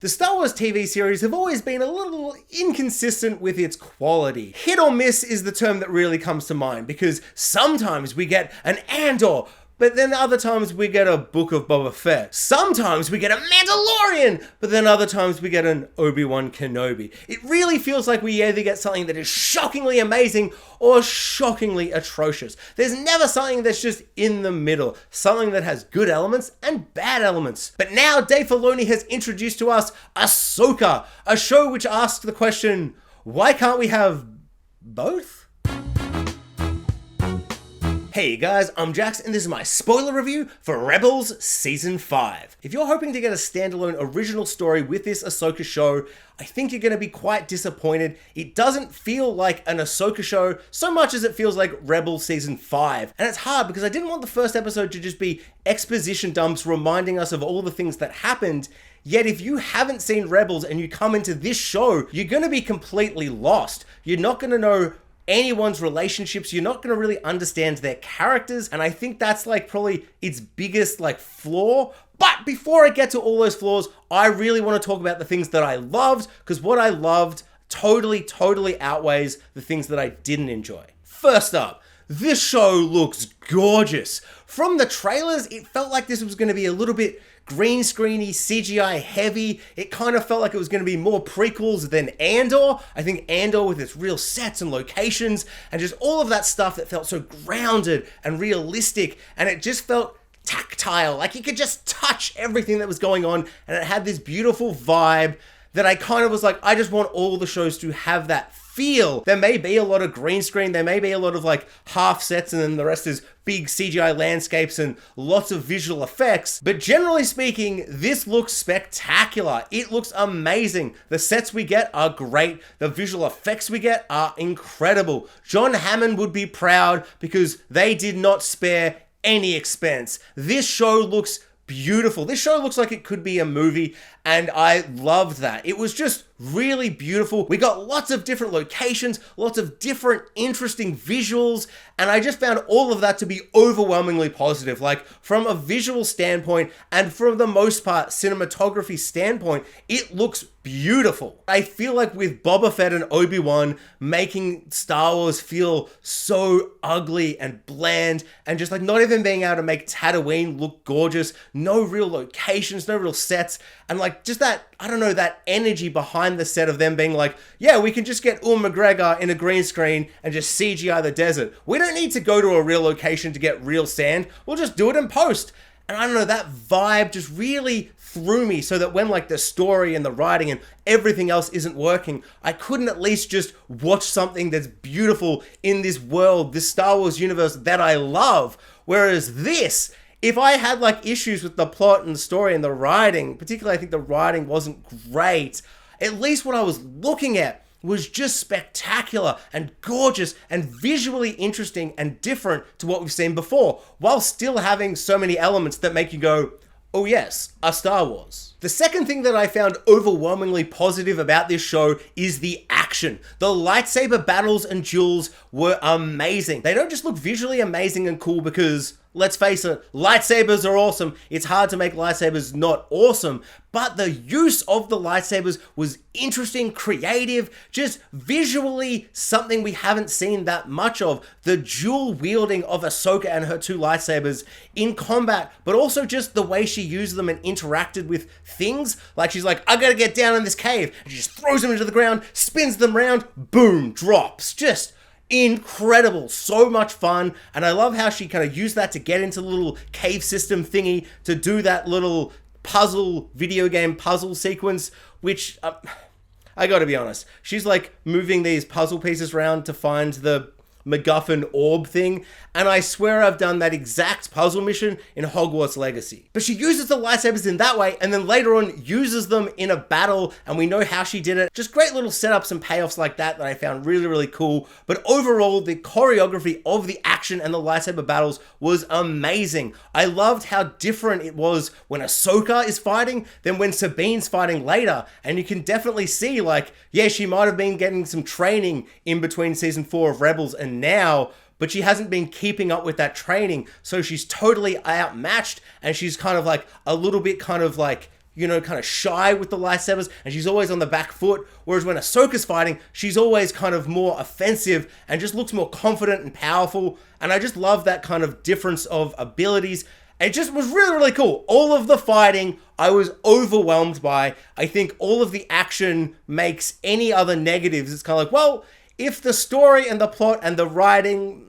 The Star Wars TV series have always been a little inconsistent with its quality. Hit or miss is the term that really comes to mind, because sometimes we get an Andor, but then other times we get a Book of Boba Fett. Sometimes we get a Mandalorian, but then other times we get an Obi-Wan Kenobi. It really feels like we either get something that is shockingly amazing or shockingly atrocious. There's never something that's just in the middle, something that has good elements and bad elements. But now Dave Filoni has introduced to us Ahsoka, a show which asks the question, why can't we have both? Hey guys, I'm Jax and this is my spoiler review for Rebels Season 5. If you're hoping to get a standalone original story with this Ahsoka show, I think you're going to be quite disappointed. It doesn't feel like an Ahsoka show so much as it feels like Rebels Season 5. And it's hard because I didn't want the first episode to just be exposition dumps reminding us of all the things that happened. Yet if you haven't seen Rebels and you come into this show, you're going to be completely lost. You're not going to know anyone's relationships, you're not going to really understand their characters, and I think that's like probably its biggest flaw. But before I get to all those flaws, I really want to talk about the things that I loved, because what I loved totally outweighs the things that I didn't enjoy. First up, this show looks gorgeous. From the trailers, it felt like this was going to be a little bit green screeny, CGI heavy. It kind of felt like it was going to be more prequels than Andor. I think Andor with its real sets and locations and just all of that stuff that felt so grounded and realistic, and it just felt tactile, like you could just touch everything that was going on, and it had this beautiful vibe that I kind of was like, I just want all the shows to have that feel. There may be a lot of green screen, there may be a lot of half sets, and then the rest is big CGI landscapes and lots of visual effects, but generally speaking, this looks spectacular. It looks amazing. The sets we get are great. The visual effects we get are incredible. John Hammond would be proud because they did not spare any expense. This show looks beautiful. This show looks like it could be a movie, and I loved that. It was just really beautiful. We got lots of different locations, lots of different interesting visuals, and I just found all of that to be overwhelmingly positive. From a visual standpoint and from the most part cinematography standpoint, it looks beautiful. I feel like with Boba Fett and Obi-Wan making Star Wars feel so ugly and bland, and just not even being able to make Tatooine look gorgeous, no real locations, no real sets, and just that, I don't know, that energy behind the set of them being yeah, we can just get Ewan McGregor in a green screen and just CGI the desert. We don't need to go to a real location to get real sand. We'll just do it in post. And I don't know, that vibe just really threw me, so that when the story and the writing and everything else isn't working, I couldn't at least just watch something that's beautiful in this world, this Star Wars universe that I love. Whereas this, if I had issues with the plot and the story and the writing, particularly I think the writing wasn't great, at least what I was looking at was just spectacular and gorgeous and visually interesting and different to what we've seen before, while still having so many elements that make you go, oh yes, a Star Wars. The second thing that I found overwhelmingly positive about this show is the action. The lightsaber battles and duels were amazing. They don't just look visually amazing and cool because, let's face it, lightsabers are awesome. It's hard to make lightsabers not awesome, but the use of the lightsabers was interesting, creative, just visually something we haven't seen that much of. The dual wielding of Ahsoka and her two lightsabers in combat, but also just the way she used them and interacted with things. She's I gotta get down in this cave, and she just throws them into the ground, spins them around, boom, drops. Just incredible, so much fun. And I love how she kind of used that to get into the little cave system thingy, to do that little video game puzzle sequence, which I gotta be honest, she's moving these puzzle pieces around to find the MacGuffin orb thing, and I swear I've done that exact puzzle mission in Hogwarts Legacy. But she uses the lightsabers in that way, and then later on uses them in a battle, and we know how she did it. Just great little setups and payoffs like that I found really cool. But overall, the choreography of the action and the lightsaber battles was amazing. I loved how different it was when Ahsoka is fighting than when Sabine's fighting later, and you can definitely see yeah, she might have been getting some training in between season 4 of Rebels and now, but she hasn't been keeping up with that training, so she's totally outmatched, and she's kind of a little bit kind of shy with the lightsabers, and she's always on the back foot. Whereas when Ahsoka's fighting, she's always kind of more offensive and just looks more confident and powerful. And I just love that kind of difference of abilities. It just was really, really cool. All of the fighting, I was overwhelmed by. I think all of the action makes any other negatives. It's kind of like, well, if the story and the plot and the writing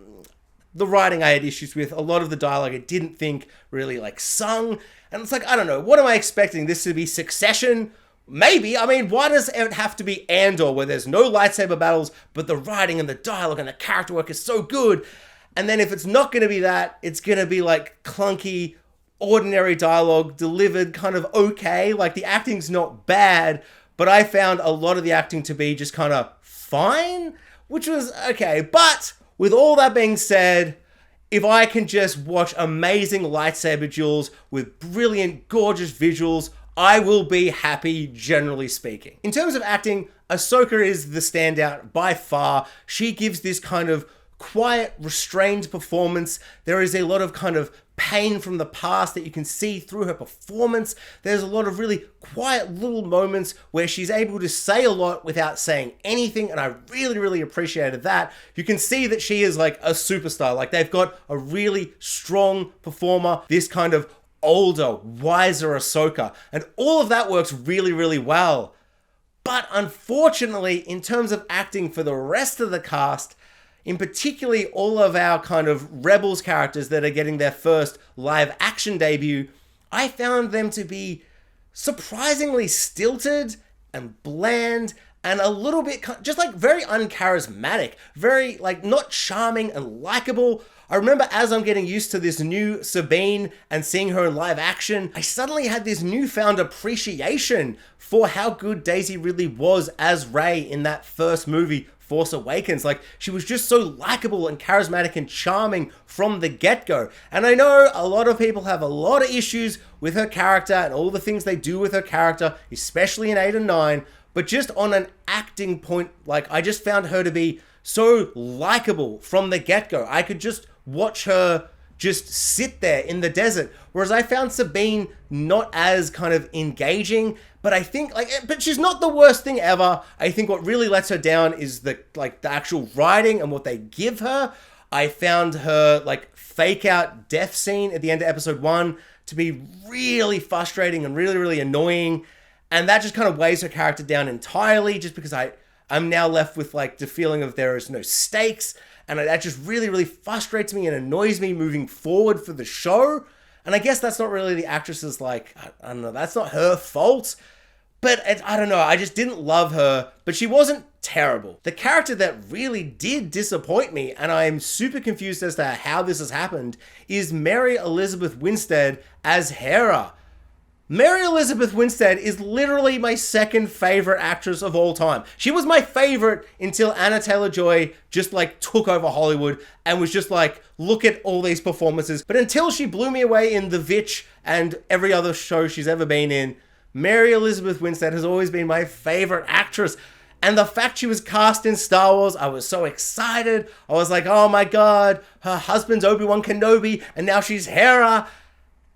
I had issues with. A lot of the dialogue I didn't think really like sung. And it's like, I don't know, what am I expecting? This to be Succession? Maybe. I mean, why does it have to be Andor where there's no lightsaber battles, but the writing and the dialogue and the character work is so good? And then if it's not going to be that, it's going to be like clunky, ordinary dialogue delivered kind of okay. Like the acting's not bad, but I found a lot of the acting to be just kind of fine, which was okay. But with all that being said, if I can just watch amazing lightsaber duels with brilliant, gorgeous visuals, I will be happy, generally speaking. In terms of acting, Ahsoka is the standout by far. She gives this kind of quiet, restrained performance. There is a lot of kind of pain from the past that you can see through her performance. There's a lot of really quiet little moments where she's able to say a lot without saying anything, and I really, really appreciated that. You can see that she is like a superstar. Like they've got a really strong performer, this kind of older, wiser Ahsoka, and all of that works really, really well. But unfortunately, in terms of acting for the rest of the cast, in particularly all of our kind of Rebels characters that are getting their first live action debut, I found them to be surprisingly stilted and bland and a little bit just like very uncharismatic, very like not charming and likable. I remember as I'm getting used to this new Sabine and seeing her in live action, I suddenly had this newfound appreciation for how good Daisy really was as Rey in that first movie, Force Awakens. Like, she was just so likable and charismatic and charming from the get-go. And I know a lot of people have a lot of issues with her character and all the things they do with her character, especially in 8 and 9, but just on an acting point, like, I just found her to be so likable from the get-go. I could just watch her just sit there in the desert. Whereas I found Sabine not as kind of engaging, but I think but she's not the worst thing ever. I think what really lets her down is the actual writing and what they give her. I found her fake out death scene at the end of episode 1 to be really frustrating and really, really annoying. And that just kind of weighs her character down entirely, just because I'm now left with the feeling of there is no stakes. And that just really, really frustrates me and annoys me moving forward for the show. And I guess that's not really the actress's, I don't know, that's not her fault. But I don't know, I just didn't love her, but she wasn't terrible. The character that really did disappoint me, and I am super confused as to how this has happened, is Mary Elizabeth Winstead as Hera. Mary Elizabeth Winstead is literally my second favorite actress of all time. She was my favorite until Anna Taylor-Joy just took over Hollywood and was just look at all these performances. But until she blew me away in The Vitch and every other show she's ever been in, Mary Elizabeth Winstead has always been my favorite actress. And the fact she was cast in Star Wars, I was so excited. I was like, oh my God, her husband's Obi-Wan Kenobi and now she's Hera.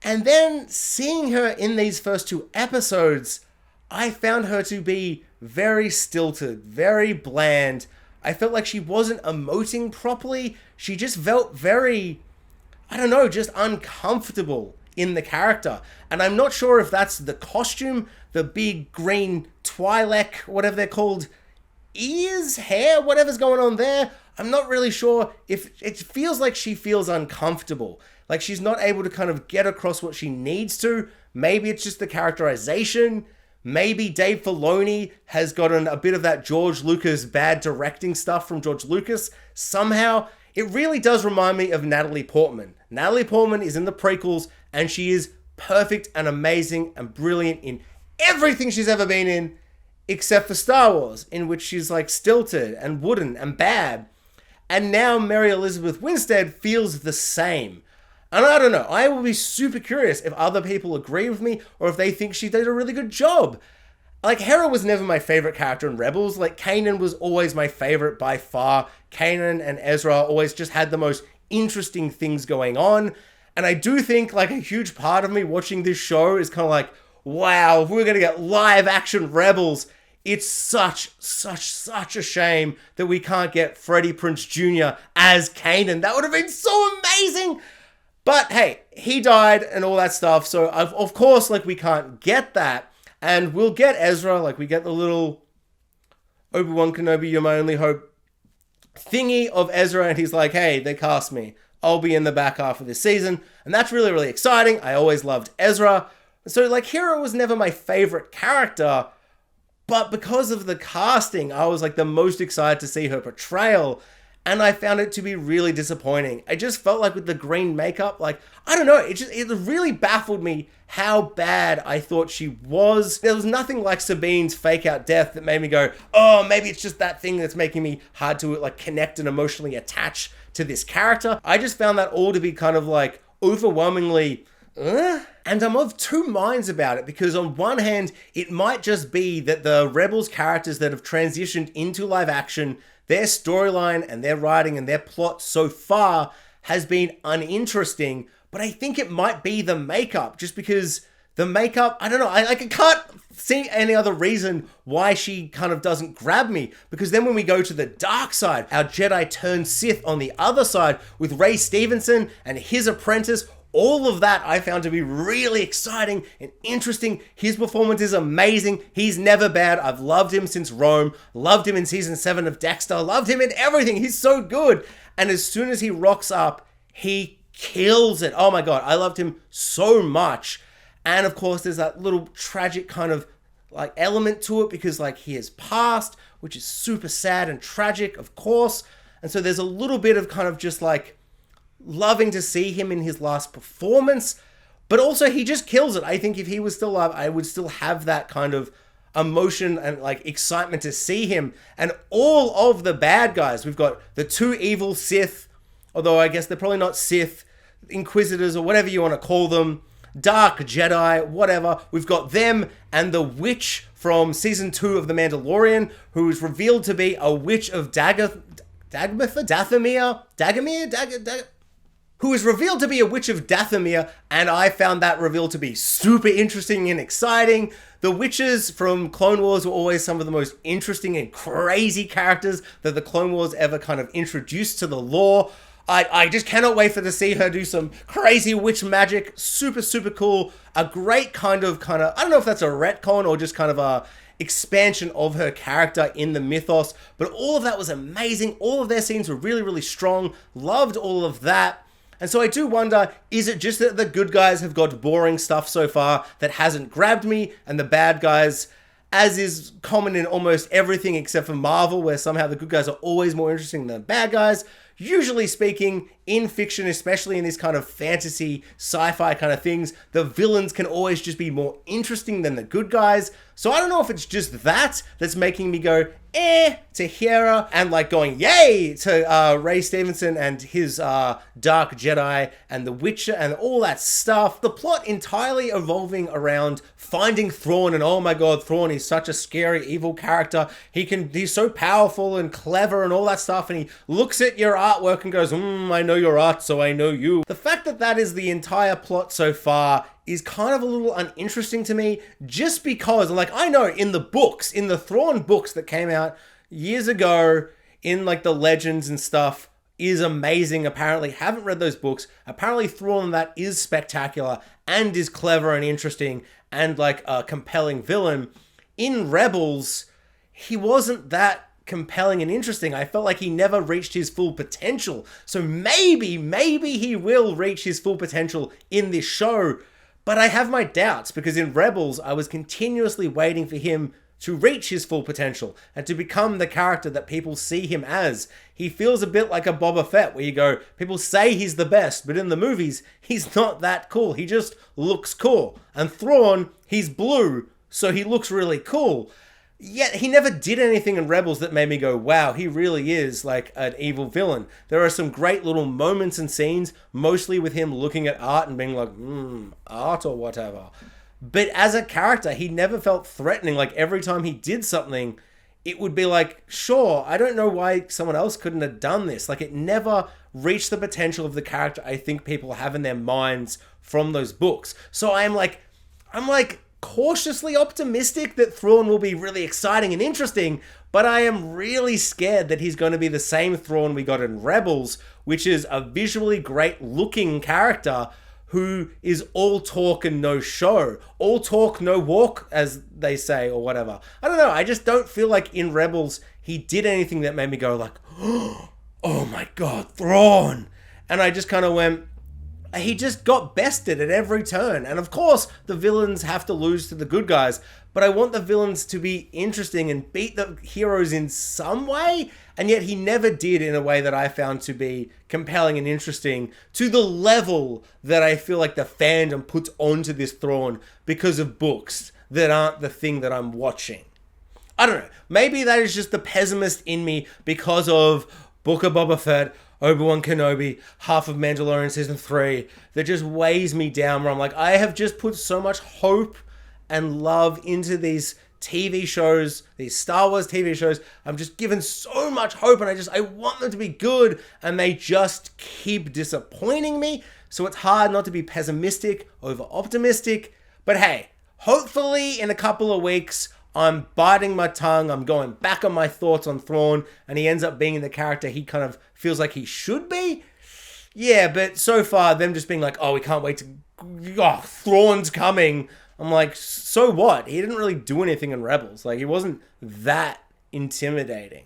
And then seeing her in these first 2 episodes, I found her to be very stilted, very bland. I felt like she wasn't emoting properly. She just felt very, I don't know, just uncomfortable in the character. And I'm not sure if that's the costume, the big green Twi'lek, whatever they're called, ears, hair, whatever's going on there. I'm not really sure if it feels like she feels uncomfortable. Like she's not able to kind of get across what she needs to. Maybe it's just the characterization. Maybe Dave Filoni has gotten a bit of that George Lucas bad directing stuff from George Lucas. Somehow, it really does remind me of Natalie Portman. Natalie Portman is in the prequels and she is perfect and amazing and brilliant in everything she's ever been in, except for Star Wars, in which she's stilted and wooden and bad. And now Mary Elizabeth Winstead feels the same. And I don't know, I will be super curious if other people agree with me or if they think she did a really good job. Hera was never my favorite character in Rebels. Kanan was always my favorite by far. Kanan and Ezra always just had the most interesting things going on. And I do think a huge part of me watching this show is kind of wow, if we're going to get live action Rebels, it's such a shame that we can't get Freddie Prinze Jr. as Kanan. That would have been so amazing. But hey, he died and all that stuff. So of course, like, we can't get that. And we'll get Ezra, like, we get the little Obi-Wan Kenobi, you're my only hope thingy of Ezra. And he's like, hey, they cast me. I'll be in the back half of this season. And that's really, really exciting. I always loved Ezra. So, like, Hera was never my favorite character. But because of the casting, I was, like, the most excited to see her portrayal. And I found it to be really disappointing. I just felt like with the green makeup, like, I don't know, it really baffled me how bad I thought she was. There was nothing like Sabine's fake out death that made me go, oh, maybe it's just that thing that's making me hard to, like, connect and emotionally attach to this character. I just found that all to be kind of, like, overwhelmingly, And I'm of two minds about it, because on one hand, it might just be that the Rebels characters that have transitioned into live action, their storyline and their writing and their plot so far has been uninteresting. But I think it might be the makeup, just because the makeup, I don't know, I can't see any other reason why she kind of doesn't grab me. Because then when we go to the dark side, our Jedi turn Sith on the other side with Ray Stevenson and his apprentice, all of that I found to be really exciting and interesting. His performance is amazing. He's never bad. I've loved him since Rome. Loved him in season 7 of Dexter. Loved him in everything. He's so good. And as soon as he rocks up, he kills it. Oh my God, I loved him so much. And of course, there's that little tragic kind of like element to it, because like he has passed, which is super sad and tragic, of course. And so there's a little bit of kind of just like loving to see him in his last performance, but also he just kills it. I think if he was still alive, I would still have that kind of emotion and like excitement to see him. And all of the bad guys, we've got the two evil Sith, although I guess they're probably not Sith, Inquisitors or whatever you want to call them, Dark Jedi, whatever. We've got them and the witch from season 2 of The Mandalorian, who is revealed to be a witch of who is revealed to be a witch of Dathomir, and I found that reveal to be super interesting and exciting. The witches from Clone Wars were always some of the most interesting and crazy characters that the Clone Wars ever kind of introduced to the lore. I just cannot wait to see her do some crazy witch magic. Super, super cool. A great kind of, I don't know if that's a retcon or just kind of a expansion of her character in the mythos, but all of that was amazing. All of their scenes were really, really strong. Loved all of that. And so I do wonder, is it just that the good guys have got boring stuff so far that hasn't grabbed me, and the bad guys, as is common in almost everything except for Marvel, where somehow the good guys are always more interesting than the bad guys? Usually speaking, in fiction, especially in this kind of fantasy, sci-fi kind of things, the villains can always just be more interesting than the good guys. So I don't know if it's just that that's making me go, to Hera, and like going, yay, to Ray Stevenson and his Dark Jedi and the Witcher and all that stuff. The plot entirely evolving around finding Thrawn, and oh my God, Thrawn is such a scary, evil character. He's so powerful and clever and all that stuff, and he looks at your artwork and goes, I know your art, so I know you. The fact that that is the entire plot so far is kind of a little uninteresting to me, just because, like, I know in the books, in the Thrawn books that came out years ago, in like the legends and stuff, is amazing. Apparently, haven't read those books. Apparently, Thrawn, that is spectacular and is clever and interesting and like a compelling villain. In Rebels, he wasn't that compelling and interesting. I felt like he never reached his full potential. So maybe he will reach his full potential in this show. But I have my doubts, because in Rebels, I was continuously waiting for him to reach his full potential and to become the character that people see him as. He feels a bit like a Boba Fett, where you go, people say he's the best, but in the movies, he's not that cool. He just looks cool. And Thrawn, he's blue, so he looks really cool. Yet he never did anything in Rebels that made me go, wow, he really is like an evil villain. There are some great little moments and scenes, mostly with him looking at art and being like, art or whatever. But as a character, he never felt threatening. Like every time he did something, it would be like, sure, I don't know why someone else couldn't have done this. Like it never reached the potential of the character I think people have in their minds from those books. So I'm like, cautiously optimistic that Thrawn will be really exciting and interesting, but I am really scared that he's going to be the same Thrawn we got in Rebels, which is a visually great looking character who is all talk and no show. All talk, no walk, as they say, or whatever. I don't know, I just don't feel like in Rebels he did anything that made me go like, oh my god, Thrawn! And I just kind of went, he just got bested at every turn. And of course, the villains have to lose to the good guys, but I want the villains to be interesting and beat the heroes in some way, and yet he never did in a way that I found to be compelling and interesting to the level that I feel like the fandom puts onto this Thrawn because of books that aren't the thing that I'm watching. I don't know. Maybe that is just the pessimist in me because of Book of Boba Fett, Obi-Wan Kenobi, half of Mandalorian Season 3, that just weighs me down, where I'm like, I have just put so much hope and love into these TV shows, these Star Wars TV shows. I'm just given so much hope, and I want them to be good, and they just keep disappointing me. So it's hard not to be pessimistic over optimistic. But hey, hopefully in a couple of weeks, I'm biting my tongue, I'm going back on my thoughts on Thrawn, and he ends up being the character he kind of feels like he should be. Yeah, but so far, them just being like, oh, we can't wait to... Oh, Thrawn's coming. I'm like, so what? He didn't really do anything in Rebels. Like, he wasn't that intimidating.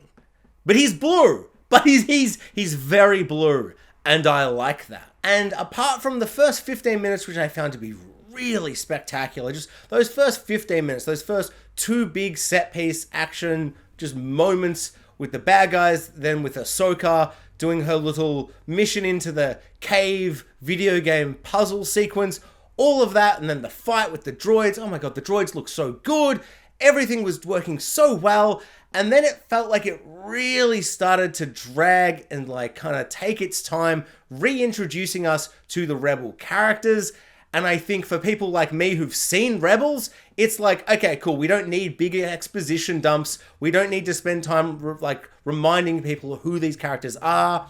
But he's blue. But he's very blue. And I like that. And apart from the first 15 minutes, which I found to be really spectacular, just those first 15 minutes, those first two big set piece action just moments with the bad guys, then with Ahsoka doing her little mission into the cave video game puzzle sequence, all of that, and then the fight with the droids. Oh my god, the droids look so good. Everything was working so well. And then it felt like it really started to drag and like kind of take its time reintroducing us to the Rebel characters. And I think for people like me who've seen Rebels, it's like, okay, cool. We don't need bigger exposition dumps. We don't need to spend time like reminding people who these characters are.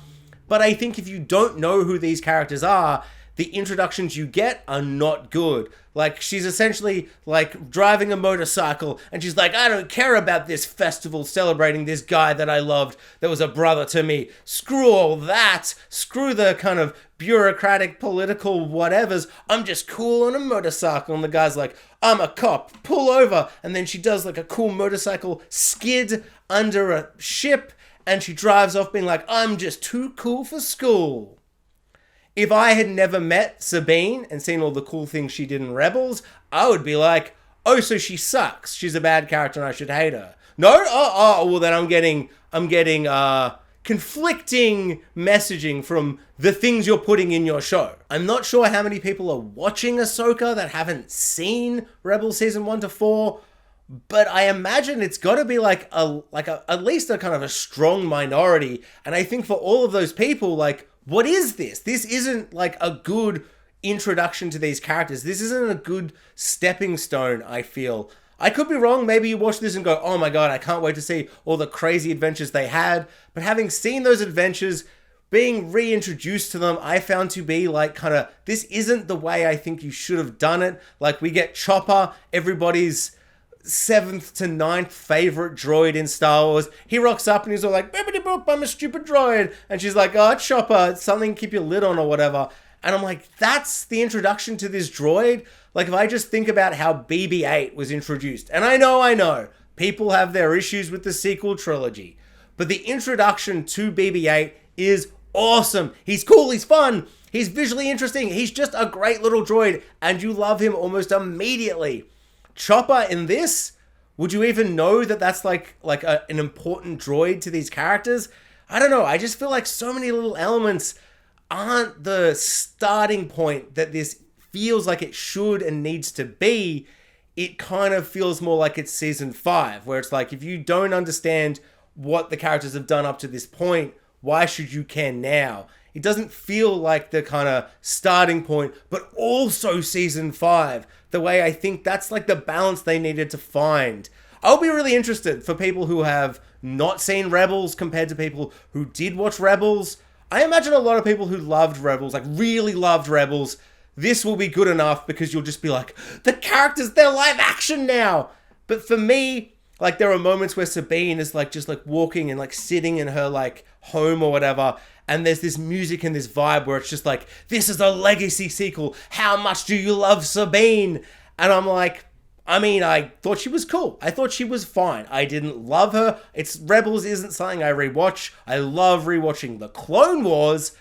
But I think if you don't know who these characters are, the introductions you get are not good. Like, she's essentially like driving a motorcycle and she's like, I don't care about this festival celebrating this guy that I loved that was a brother to me. Screw all that. Screw the kind of bureaucratic political whatevers. I'm just cool on a motorcycle. And the guy's like, I'm a cop. Pull over. And then she does like a cool motorcycle skid under a ship and she drives off being like, I'm just too cool for school. If I had never met Sabine and seen all the cool things she did in Rebels, I would be like, oh, so she sucks. She's a bad character and I should hate her. No? Well then I'm getting conflicting messaging from the things you're putting in your show. I'm not sure how many people are watching Ahsoka that haven't seen Rebels Season 1 to 4, but I imagine it's got to be like at least a kind of a strong minority. And I think for all of those people, like, what is this? This isn't like a good introduction to these characters. This isn't a good stepping stone, I feel. I could be wrong. Maybe you watch this and go, oh my god, I can't wait to see all the crazy adventures they had. But having seen those adventures, being reintroduced to them, I found to be like kind of, this isn't the way I think you should have done it. Like, we get Chopper, everybody's 7th to 9th favorite droid in Star Wars. He rocks up and he's all like, bippity boop, I'm a stupid droid. And she's like, oh, Chopper, it's something to keep your lid on or whatever. And I'm like, that's the introduction to this droid? Like, if I just think about how BB-8 was introduced, and I know, people have their issues with the sequel trilogy, but the introduction to BB-8 is awesome. He's cool, he's fun, he's visually interesting, he's just a great little droid, and you love him almost immediately. Chopper in this, would you even know that that's like an important droid to these characters? I don't know. I just feel like so many little elements aren't the starting point that this feels like it should and needs to be. It kind of feels more like it's season 5, where it's like, if you don't understand what the characters have done up to this point, why should you care now? It doesn't feel like the kind of starting point, but also season 5. The way I think that's like the balance they needed to find. I'll be really interested for people who have not seen Rebels compared to people who did watch Rebels. I imagine a lot of people who loved Rebels, like really loved Rebels, this will be good enough because you'll just be like, the characters, they're live action now. But for me, like, there are moments where Sabine is like just like walking and like sitting in her like home or whatever, and there's this music and this vibe where it's just like, this is a legacy sequel. How much do you love Sabine? And I'm like, I mean, I thought she was cool. I thought she was fine. I didn't love her. Rebels isn't something I rewatch. I love rewatching the Clone Wars,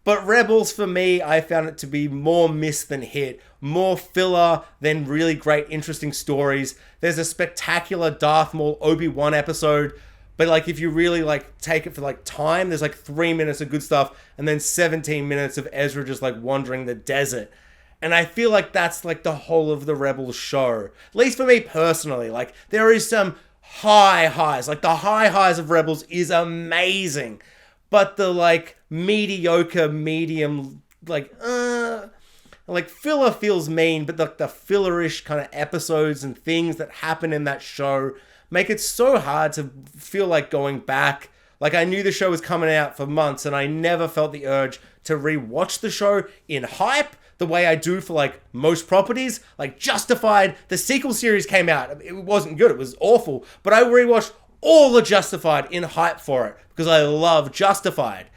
but Rebels for me, I found it to be more miss than hit, more filler than really great, interesting stories. There's a spectacular Darth Maul Obi-Wan episode, but like if you really like take it for like time, there's like 3 minutes of good stuff and then 17 minutes of Ezra just like wandering the desert. And I feel like that's like the whole of the Rebels show. At least for me personally. Like, there is some high highs. Like, the high highs of Rebels is amazing. But the, like, mediocre, medium, like filler feels mean. But the fillerish kind of episodes and things that happen in that show make it so hard to feel like going back. Like, I knew the show was coming out for months, and I never felt the urge to rewatch the show in hype the way I do for like most properties. Like Justified, the sequel series came out. It wasn't good. It was awful. But I rewatched all the Justified in hype for it because I love Justified.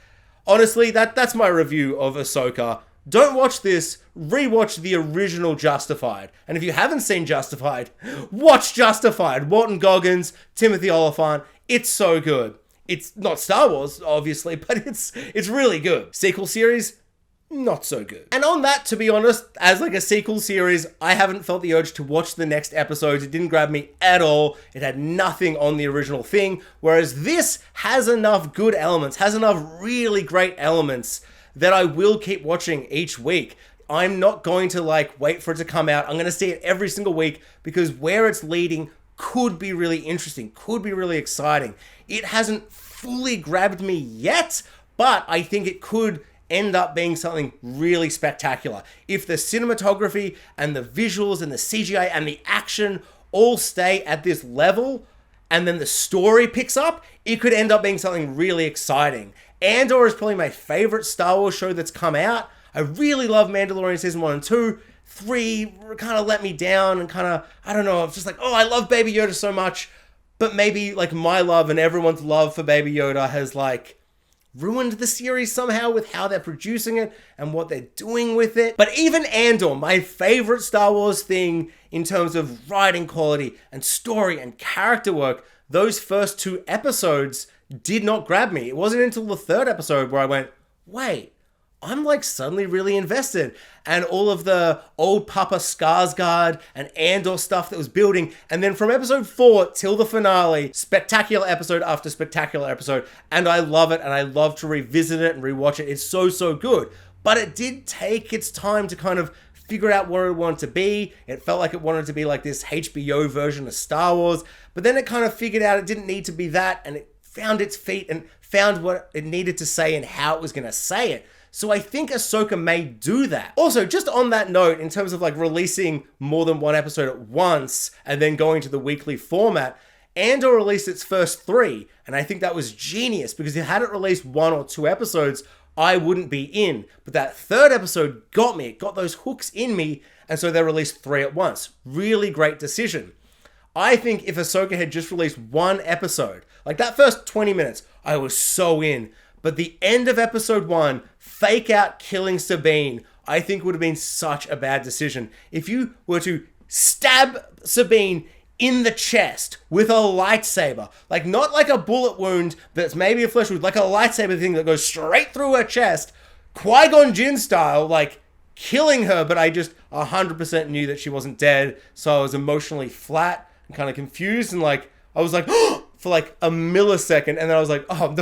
Honestly, that's my review of Ahsoka. Don't watch this. Rewatch the original Justified. And if you haven't seen Justified, watch Justified. Walton Goggins, Timothy Oliphant. It's so good. It's not Star Wars, obviously, but it's really good. Sequel series, not so good. And on that, to be honest, as like a sequel series, I haven't felt the urge to watch the next episodes. It didn't grab me at all. It had nothing on the original thing. Whereas this has enough good elements, has enough really great elements that I will keep watching each week. I'm not going to like wait for it to come out. I'm going to see it every single week because where it's leading could be really interesting, could be really exciting. It hasn't fully grabbed me yet, but I think it could end up being something really spectacular. If the cinematography and the visuals and the CGI and the action all stay at this level and then the story picks up, it could end up being something really exciting. Andor is probably my favorite Star Wars show that's come out. I really love Mandalorian Season 1 and 2. 3 kind of let me down and kind of, I don't know, I was just like, oh, I love Baby Yoda so much. But maybe like my love and everyone's love for Baby Yoda has like ruined the series somehow with how they're producing it and what they're doing with it. But even Andor, my favorite Star Wars thing in terms of writing quality and story and character work, those first 2 episodes did not grab me. It wasn't until the 3rd episode where I went, wait, I'm like suddenly really invested. And all of the old Papa Skarsgård and Andor stuff that was building. And then from episode 4 till the finale, spectacular episode after spectacular episode. And I love it. And I love to revisit it and rewatch it. It's so, so good. But it did take its time to kind of figure out what it wanted to be. It felt like it wanted to be like this HBO version of Star Wars. But then it kind of figured out it didn't need to be that. And it found its feet and found what it needed to say and how it was going to say it. So I think Ahsoka may do that. Also, just on that note, in terms of like releasing more than one episode at once and then going to the weekly format, Andor released its first 3. And I think that was genius because if it had it released 1 or 2 episodes, I wouldn't be in. But that 3rd episode got me. It got those hooks in me. And so they released 3 at once. Really great decision. I think if Ahsoka had just released 1 episode, like that first 20 minutes, I was so in. But the end of episode 1, fake out killing Sabine, I think would have been such a bad decision. If you were to stab Sabine in the chest with a lightsaber, like not like a bullet wound that's maybe a flesh wound, like a lightsaber thing that goes straight through her chest, Qui-Gon Jinn style, like killing her, but I just 100% knew that she wasn't dead, so I was emotionally flat and kind of confused, and like, I was like, oh, for like a millisecond, and then I was like, oh,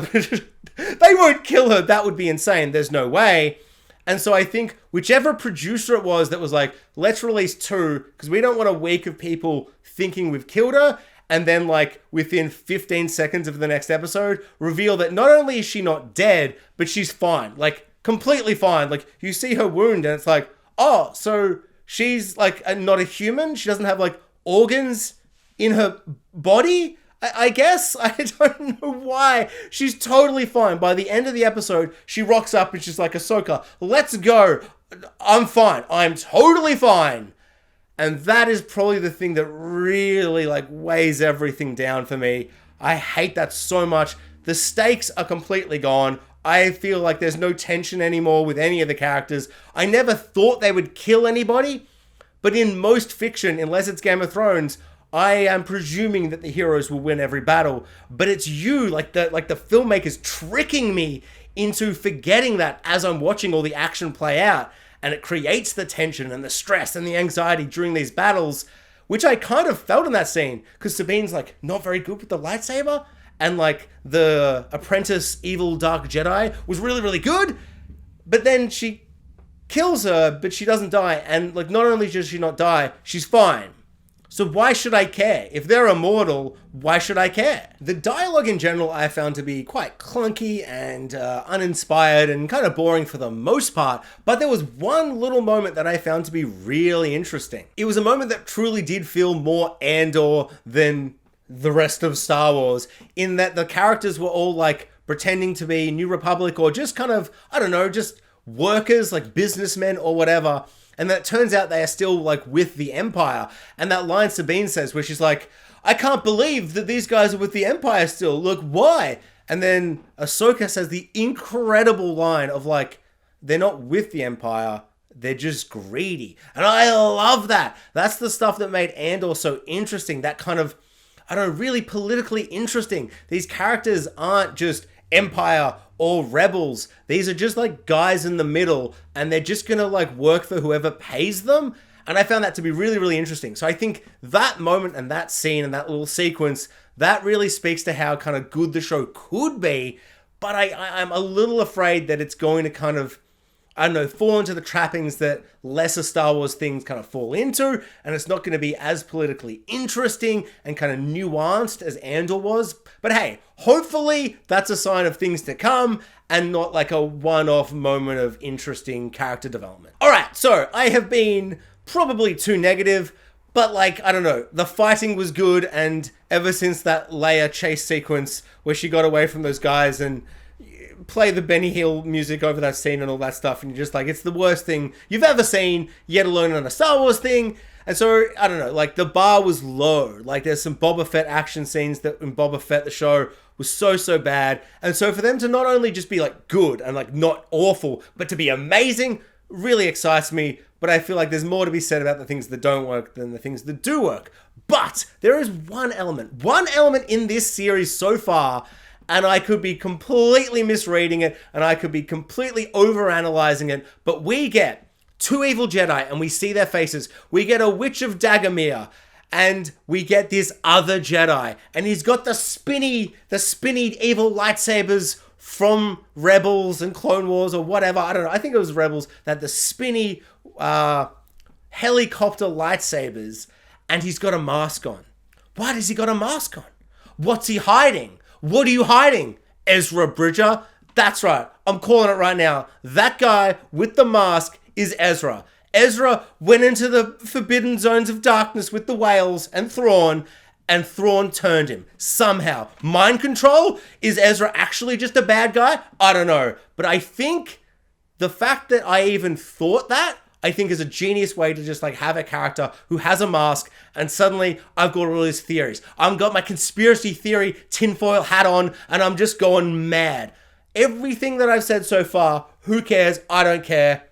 they won't kill her. That would be insane. There's no way. And so I think whichever producer it was that was like, let's release 2, because we don't want a week of people thinking we've killed her, and then like within 15 seconds of the next episode, reveal that not only is she not dead, but she's fine. Like, completely fine. Like, you see her wound, and it's like, oh, so she's like not a human? She doesn't have like organs in her body? I guess. I don't know why. She's totally fine. By the end of the episode, she rocks up and she's like, Ahsoka, let's go. I'm fine. I'm totally fine. And that is probably the thing that really like weighs everything down for me. I hate that so much. The stakes are completely gone. I feel like there's no tension anymore with any of the characters. I never thought they would kill anybody, but in most fiction, unless it's Game of Thrones, I am presuming that the heroes will win every battle. But it's you, like the filmmakers, tricking me into forgetting that as I'm watching all the action play out. And it creates the tension and the stress and the anxiety during these battles, which I kind of felt in that scene, because Sabine's like not very good with the lightsaber, and like the apprentice evil dark Jedi was really, really good, but then she kills her, but she doesn't die, and like not only does she not die, she's fine. So why should I care? If they're immortal, why should I care? The dialogue in general I found to be quite clunky and uninspired and kind of boring for the most part, but there was one little moment that I found to be really interesting. It was a moment that truly did feel more Andor than the rest of Star Wars, in that the characters were all like pretending to be New Republic or just kind of, I don't know, just workers, like businessmen or whatever. And that turns out they are still like with the Empire. And that line Sabine says where she's like, I can't believe that these guys are with the Empire still. Look, why? And then Ahsoka says the incredible line of like, they're not with the Empire, they're just greedy. And I love that. That's the stuff that made Andor so interesting. That kind of, I don't know, really politically interesting. These characters aren't just Empire or rebels. These are just like guys in the middle, and they're just gonna like work for whoever pays them. And I found that to be really, really interesting. So I think that moment and that scene and that little sequence, that really speaks to how kind of good the show could be. But I'm a little afraid that it's going to kind of, I don't know, fall into the trappings that lesser Star Wars things kind of fall into, and it's not going to be as politically interesting and kind of nuanced as Andor was. But hey, hopefully that's a sign of things to come and not like a one-off moment of interesting character development. All right, so I have been probably too negative, but like, I don't know, the fighting was good, and ever since that Leia chase sequence where she got away from those guys and play the Benny Hill music over that scene and all that stuff, and you're just like, it's the worst thing you've ever seen, yet alone on a Star Wars thing. And so, I don't know, like the bar was low. Like there's some Boba Fett action scenes that in Boba Fett, the show, was so bad. And so for them to not only just be like good and like not awful, but to be amazing, really excites me. But I feel like there's more to be said about the things that don't work than the things that do work. But there is one element in this series so far, and I could be completely misreading it, and I could be completely overanalyzing it, but we get two evil Jedi, and we see their faces. We get a Witch of Dagamere, and we get this other Jedi, and he's got the spinny evil lightsabers from Rebels and Clone Wars or whatever. I don't know. I think it was Rebels that the spinny helicopter lightsabers, and he's got a mask on. Why does he got a mask on? What's he hiding? What are you hiding? Ezra Bridger? That's right. I'm calling it right now. That guy with the mask is Ezra. Ezra went into the forbidden zones of darkness with the whales and Thrawn turned him. Somehow. Mind control? Is Ezra actually just a bad guy? I don't know. But I think the fact that I even thought that, I think is a genius way to just like have a character who has a mask, and suddenly I've got all these theories. I've got my conspiracy theory tinfoil hat on, and I'm just going mad. Everything that I've said so far, who cares? I don't care.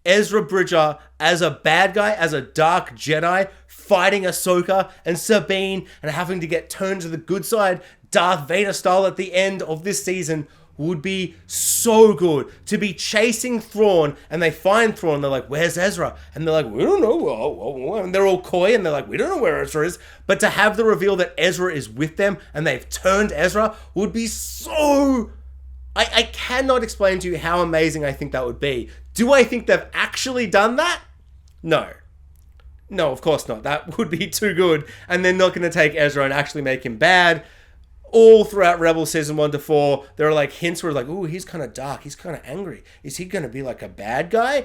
Ezra Bridger as a bad guy, as a dark Jedi, fighting Ahsoka and Sabine and having to get turned to the good side, Darth Vader style at the end of this season, would be so good. To be chasing Thrawn, and they find Thrawn, they're like, where's Ezra? And they're like, we don't know. And they're all coy, and they're like, we don't know where Ezra is. But to have the reveal that Ezra is with them, and they've turned Ezra, would be so... I cannot explain to you how amazing I think that would be. Do I think they've actually done that? No. No, of course not. That would be too good. And they're not going to take Ezra and actually make him bad. All throughout Rebels Season 1 to 4, there are like hints where like, ooh, he's kind of dark. He's kind of angry. Is he going to be like a bad guy?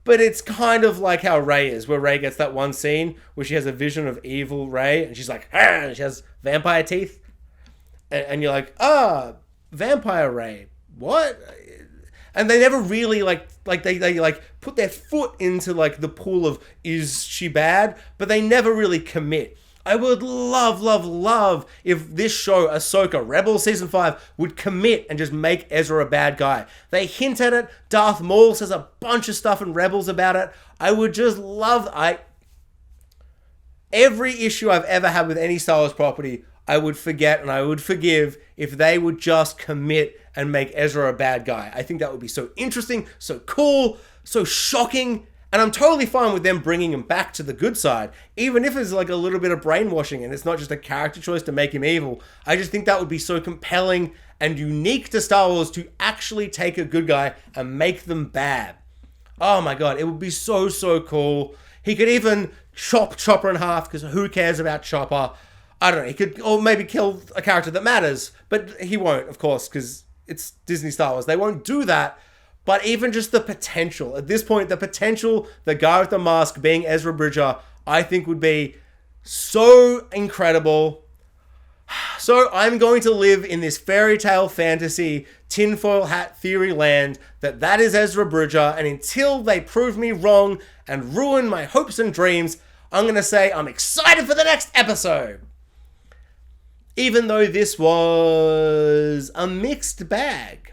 But it's kind of like how Rey is, where Rey gets that one scene where she has a vision of evil Rey, and she's like, ah, and she has vampire teeth. And you're like, vampire Rey. What? And they never really they put their foot into like the pool of, is she bad? But they never really commit. I would love if this show, Ahsoka, Rebels Season 5, would commit and just make Ezra a bad guy. They hint at it. Darth Maul says a bunch of stuff in Rebels about it. I would just love... Every issue I've ever had with any Star Wars property, I would forget and I would forgive if they would just commit and make Ezra a bad guy. I think that would be so interesting, so cool, so shocking. And I'm totally fine with them bringing him back to the good side, even if it's like a little bit of brainwashing and it's not just a character choice to make him evil. I just think that would be so compelling and unique to Star Wars to actually take a good guy and make them bad. Oh my god, it would be so cool. He could even chop Chopper in half, because who cares about Chopper? I don't know, he could, or maybe kill a character that matters, but he won't, of course, because it's Disney Star Wars. They won't do that. But even just the potential, at this point, the potential, the guy with the mask being Ezra Bridger, I think would be so incredible. So I'm going to live in this fairy tale fantasy tinfoil hat theory land that is Ezra Bridger, and until they prove me wrong and ruin my hopes and dreams, I'm going to say I'm excited for the next episode. Even though this was a mixed bag.